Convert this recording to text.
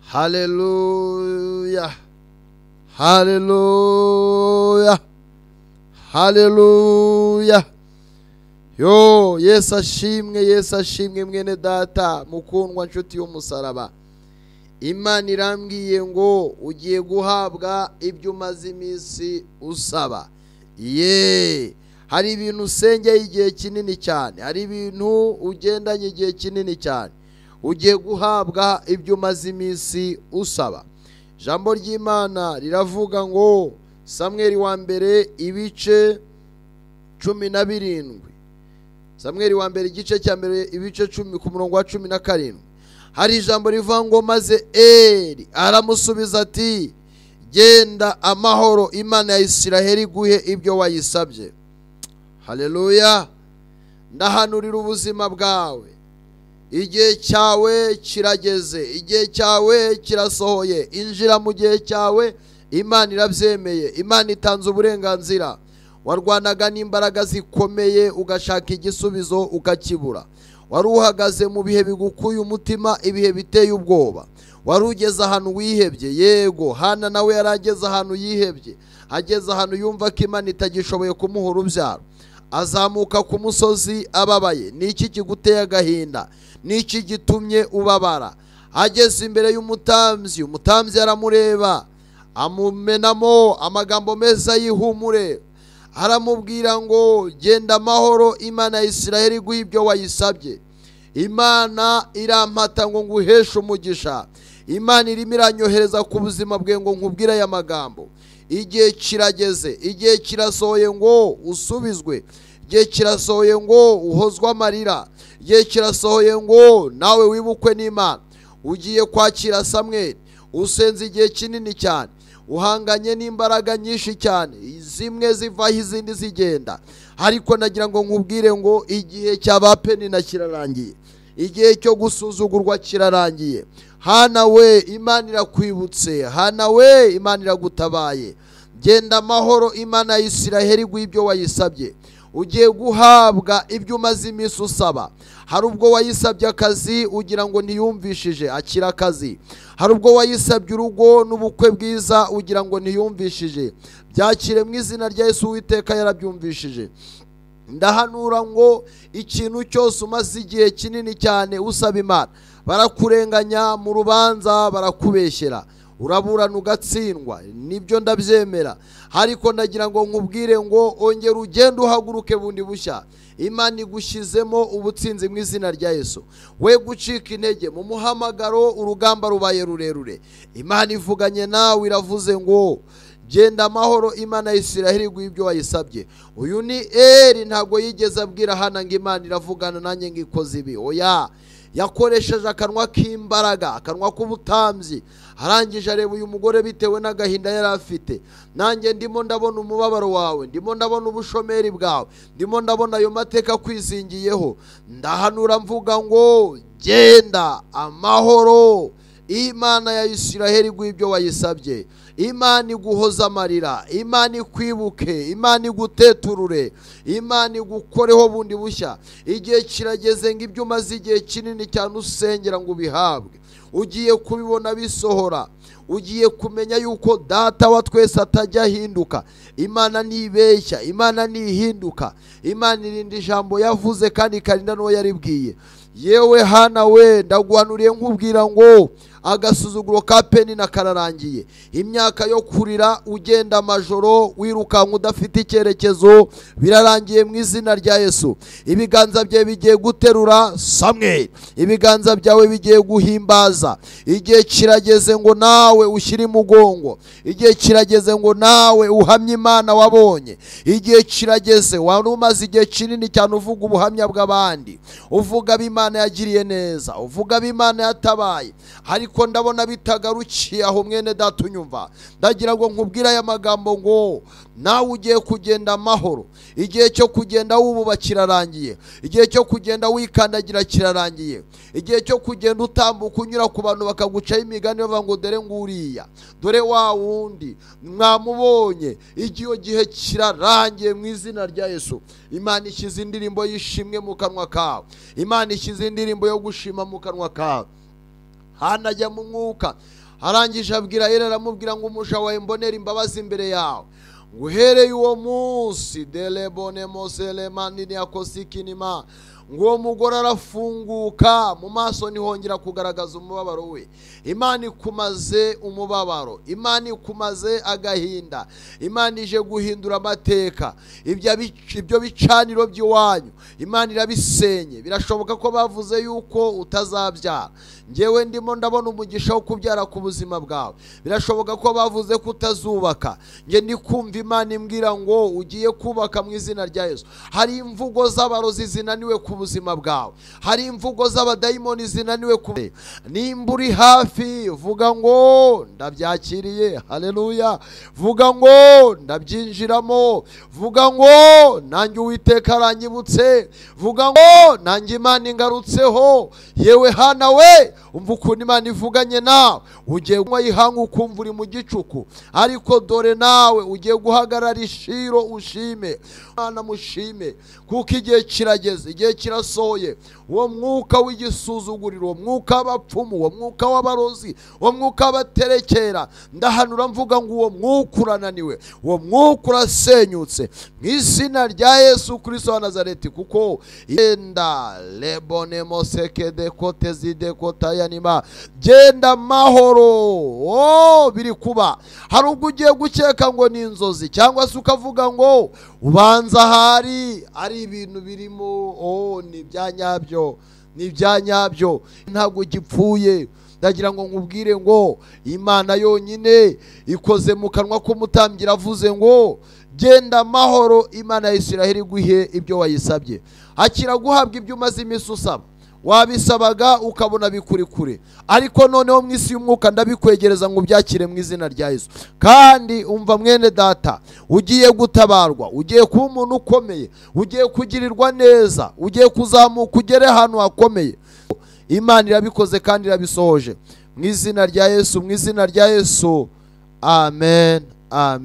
Haleluya, haleluya, haleluya. Yo, Yesu ashimwe, Yesu ashimwe mwene data mukundwa nshuti y'umusaraba. Imana irambwiye ngo ugiye guhabwa ibyo umaze iminsi usaba. Hari ibintu usengeye igihe kinini cyane, hari ibintu ugendanye igihe kinini cyane, ugiye guhabwa ibyo umaze iminsi usaba. Ijambo ry'Imana riravuga ngo Samweli wa mbere ibice 17, Samweli wa mbere igice cya mbere ibice 10 ku murongo wa 17, hari ijambo rivuga ngo maze Eli aramusubiza ati genda amahoro, Imana ya Isiraheli guhe ibyo wayisabye. Haleluya. Ndahanurira ubuzima bwawe, igihe cyawe kirageze, igihe cyawe kirasohoye, injira mu gihe cyawe. Imana irabyemeye, Imana itanze uburenganzira. Warwanaga n'imbaraga zikomeye ugashaka igisubizo ukakibura, wari uhagaze mu bihe bigukuye umutima, ibihe biteye ubwoba, wari ugeze ahantu wihebye. Yego, Hana nawe yarageze ahantu yihebye, ageze ahantu yumva ko Imana itagishoboye kumuha urubyaro, azamuka ku musozi ababaye. Niki kiguteye agahinda? Niki gitumye ubabara? Ageze imbere y'umutambyi, umutambyi aramureba, amumenamo amagambo meza y'ihumure, aramubwira ngo genda amahoro, Imana ya Isiraheli guha ibyo wayisabye. Imana irampata ngo nguheshe umugisha. Imana irimo iranyohereza ku buzima bwe ngo nkubwire aya magambo. Igihe kirageze, igihe kirasohoye ngo usubizwe, igihe kirasohoye ngo uhozwe amarira, igihe kirasohoye ngo nawe wibukwe n'Imana. Ugiye kwakira Samweli, usenze igihe kinini cyane, uhanganye n'imbaraga nyinshi cyane, zimwe zivaho izindi zigenda, ariko nagira ngo nkubwire ngo igihe cy'abapeni kirarangiye, igihe cyo gusuzugurwa kirarangiye. Hana we, Imana irakwibutse, Hana we, Imana iragutabaye. Genda amahoro, Imana ya Isiraheli guha ibyo wayisabye. Ugiye guhabwa ibyo umaze iminsi usaba. Hari ubwo wayisabye akazi ugira ngo ntiyumvishije, akira akazi. Hari ubwo wayisabye urugo n'ubukwe bwiza ugira ngo ntiyumvishije, byakire mu izina rya Yesu. Uwiteka yarabyumvishije. Ndahanura ngo ikintu cyose umaze igihe kinini cyane usaba Imana, barakurenganya mu rubanza, barakubeshyera, uraburana ugatsindwa, nibyo ndabyemera, ariko ndagira ngo nkubwire ngo ongera ugende uhaguruke bundi bushya. Imana igushyizemo ubutsinzi mu izina rya Yesu. We gucika intege mu muhamagaro, urugamba rubaye rurerure. Imana ivuganye nawe, iravuze ngo genda amahoro, Imana ya Isiraheli guha ibyo wayisabye. Uyu ni Eli, ntabwo yigeze abwira Hana ngo Imana iravugana nanjye ngikoze ibi. Oya, yakoresheje akanwa k'imbaraga, akanwa k'ubutambyi. Arangije areba uyu mugore bitewe n'agahinda yari afite. Nanjye ndimo ndabona umubabaro wawe, ndimo ndabona ubushomeri bwawe, ndimo ndabona ayo mateka kwizingiyeho. Ndahanura mvuga ngo genda amahoro, Imana ya Isiraheli guha ibyo wayisabye. Imana iguhoza amarira, Imana ikwibuke, Imana iguteturure, Imana igukoreho bundi bushya. Igihe kirageze ngo ibyo umaze igihe kinini cyane usengera ngo ubihabwe. Ugiye kubibona bisohora, ugiye kumenya yuko Data wa twese atajya ahinduka. Imana ntibeshya, Imana ntihinduka. Imana irinda ijambo yavuze kandi ikarinda n'uwo yaribwiye. Yewe Hana we, ndaguhanuriye nkubwira ngo agasuzuguro ka Peni kararangiye. Imyaka yo kurira ugenda amajoro wirukanka udafite icyerekezo birarangiye mu izina rya Yesu. Ibiganza byawe bigiye guterura Samweli, ibiganza byawe bigiye guhimbaza. Igihe kirageze ngo nawe ushyire umugongo, igihe kirageze ngo nawe uhamye Imana wabonye. Igihe kirageze, wari umaze igihe kinini cyane uvuga ubuhamya bw'abandi, uvuga b'Imana yagiriye neza, uvuga b'Imana yatabaye, ariko ndabona bitagarukiye aho. Mwene data unyumva, ndagira ngo nkubwire aya magambo ngo nawe ugiye kugenda amahoro. Igihe cyo kugenda wububa kirarangiye, igihe cyo kugenda wikandagira kirarangiye, igihe cyo kugenda utambuka unyura ku bantu bakagucaho imigani bavuga ngo dore nguriya, dore wa wundi mwamubonye. Igihe gihe kirarangiye mu izina rya Yesu. Imana ishyize indirimbo y'ishimwe mu kanwa kawe, Imana ishyize indirimbo yo gushima mu kanwa kawe. Hana ajya mu mwuka, arangije abwira Eli, aramubwira ngo umusha wawe mbonera imbabazi imbere yawe, ngo uhereye uwo munsi delebone mosele manini yakosikinima, ngo uwo mugore arafunguka, mu maso ntihongera kugaragaza umubabaro we. Imana ikumaze umubabaro, Imana ikumaze agahinda, Imana ije guhindura amateka. Ibyo bicaniro by'iwanyu Imana irabisenye. Birashoboka ko bavuze yuko utazabyara, ngewe ndimo ndabona umugisha wo kubyara ku buzima bwawe. Birashoboka ko bavuze ko utazubaka, nge ndi kumva Imana imbwira ngo ugiye kubaka mu izina rya Yesu. Hari imvugo z'abarozi zinaniwe ku buzima bwawe, hari imvugo z'abadayimoni zinaniwe ku. Nimba uri hafi vuga ngo ndabyakiriye, haleluya. Vuga ngo ndabyinjiramo, vuga ngo nanjye Uwiteka aranyibutse, vuga ngo nanjye Imana ingarutseho. Yewe Hana we, umva ukuntu Imana ivuganye nawe. Ugiye kunywa ihanga ukumva uri mu gicuku, ariko dore nawe ugiye guhagarara Shilo ushime Imana, mushime kuko igihe kirageze, igihe kirasohoye. Uwo mwuka w'igisuzuguriro, uwo mwuka w'abapfumu, uwo mwuka w'abarozi, uwo mwuka w'abaterekera, ndahanura mvuga ngo uwo mwuka urananiwe, uwo mwuka urasenyutse mu izina rya Yesu Kristo wa Nazareti. Kuko yenda lebone moseke de kote zide kota yanima, genda mahoro. Biri kuba hari ubwo ugiye gukeka ngo ni inzozi, cyangwa se ukavuga ngo ubanza hari ari ibintu birimo ni byanyabyo, ni byanyabyo, ntabwo gipfuye. Ndagira ngo nkubwire ngo Imana yonyine ikoze mu kanwa k'umutambyi avuze ngo genda mahoro. Imana ya Isiraheli iguhe ibyo wayisabye. Akira guhabwa ibyo umaze iminsi usaba. Wabisabaga ukabona bikuri kure, ariko noneho mu isi y'umwuka ndabikwegereza ngo ubyakire mu izina rya Yesu. Kandi umva mwene data, ugiye gutabarwa, ugiye kuba umuntu ukomeye, ugiye kugirirwa neza, ugiye kuzamuka ugere ahantu hakomeye. Imana irabikoze kandi irabisohoje mu izina rya Yesu, mu izina rya Yesu. Amen, amen.